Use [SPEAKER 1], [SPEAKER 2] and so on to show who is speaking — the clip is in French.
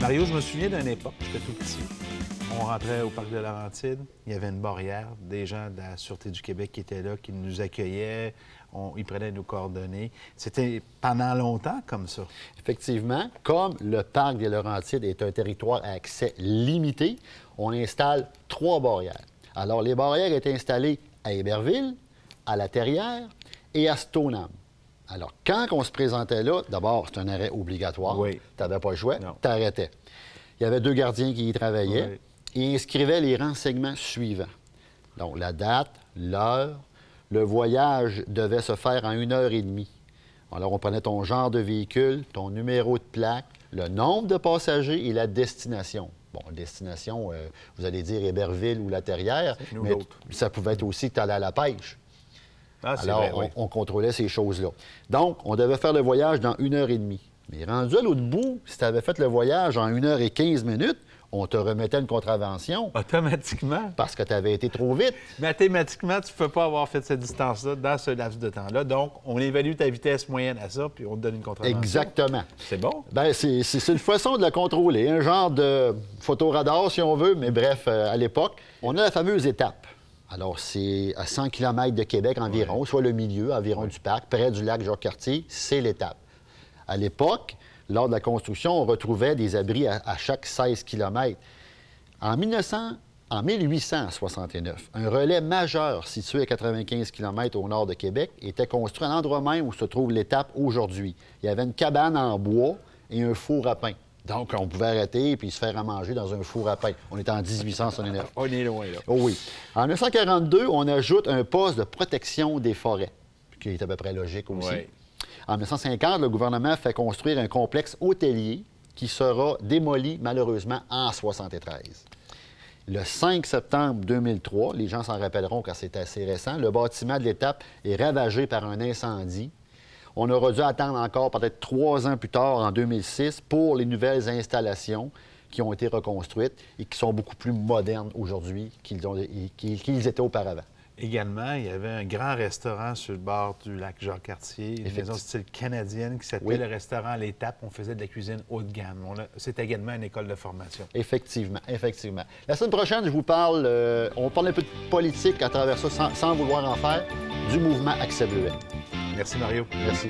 [SPEAKER 1] Mario, je me souviens d'une époque, j'étais tout petit. On rentrait au parc de Laurentides, il y avait une barrière, des gens de la Sûreté du Québec qui étaient là, qui nous accueillaient, ils prenaient nos coordonnées. C'était pendant longtemps comme ça.
[SPEAKER 2] Effectivement, comme le parc des Laurentides est un territoire à accès limité, on installe 3 barrières. Alors, les barrières étaient installées à Héberville, à La Terrière et à Stoneham. Alors, quand on se présentait là, d'abord, c'est un arrêt obligatoire.
[SPEAKER 1] Oui.
[SPEAKER 2] Tu n'avais pas le choix,
[SPEAKER 1] Non.
[SPEAKER 2] tu arrêtais. Il y avait 2 gardiens qui y travaillaient
[SPEAKER 1] Oui.
[SPEAKER 2] et inscrivaient les renseignements suivants. Donc, la date, l'heure, le voyage devait se faire en 1h30. Alors, on prenait ton genre de véhicule, ton numéro de plaque, le nombre de passagers et la destination. Bon, destination, vous allez dire Héberville ou La Terrière,
[SPEAKER 1] C'est nous
[SPEAKER 2] mais
[SPEAKER 1] l'autre.
[SPEAKER 2] ça pouvait être aussi que tu allais à la pêche.
[SPEAKER 1] Ah, c'est
[SPEAKER 2] Alors,
[SPEAKER 1] vrai, oui.
[SPEAKER 2] on contrôlait ces choses-là. Donc, on devait faire le voyage dans 1h30. Mais rendu à l'autre bout, si tu avais fait le voyage en 1h15, on te remettait une contravention
[SPEAKER 1] Automatiquement.
[SPEAKER 2] parce que tu avais été trop vite.
[SPEAKER 1] Mathématiquement, tu ne peux pas avoir fait cette distance-là dans ce laps de temps-là. Donc, on évalue ta vitesse moyenne à ça, puis on te donne une contravention.
[SPEAKER 2] Exactement.
[SPEAKER 1] C'est bon?
[SPEAKER 2] Bien, c'est une façon de la contrôler, un genre de photoradar, si on veut, mais bref, à l'époque, on a la fameuse étape. Alors, c'est à 100 km de Québec environ, soit le milieu environ du parc, près du lac Jacques-Cartier, c'est l'étape. À l'époque, lors de la construction, on retrouvait des abris à chaque 16 km. En 1869, un relais majeur situé à 95 km au nord de Québec était construit à l'endroit même où se trouve l'étape aujourd'hui. Il y avait une cabane en bois et un four à pain. Donc, on pouvait arrêter et se faire à manger dans un four à pain. On est en 1869.
[SPEAKER 1] On est loin, là.
[SPEAKER 2] Oh oui. En 1942, on ajoute un poste de protection des forêts, ce qui est à peu près logique aussi.
[SPEAKER 1] Oui.
[SPEAKER 2] En 1950, le gouvernement fait construire un complexe hôtelier qui sera démoli malheureusement en 1973. Le 5 septembre 2003, les gens s'en rappelleront car c'est assez récent, le bâtiment de l'étape est ravagé par un incendie. On aura dû attendre encore peut-être 3 ans plus tard, en 2006, pour les nouvelles installations qui ont été reconstruites et qui sont beaucoup plus modernes aujourd'hui qu'ils étaient auparavant.
[SPEAKER 1] Également, il y avait un grand restaurant sur le bord du lac Jacques-Cartier, une maison style canadienne qui s'appelait le restaurant L'Étape. On faisait de la cuisine haut de gamme. C'était également une école de formation.
[SPEAKER 2] Effectivement, effectivement. La semaine prochaine, je vous parle, on parle un peu de politique à travers ça, sans vouloir en faire, du mouvement Accès Bleuet.
[SPEAKER 1] Merci, Mario.
[SPEAKER 2] Merci.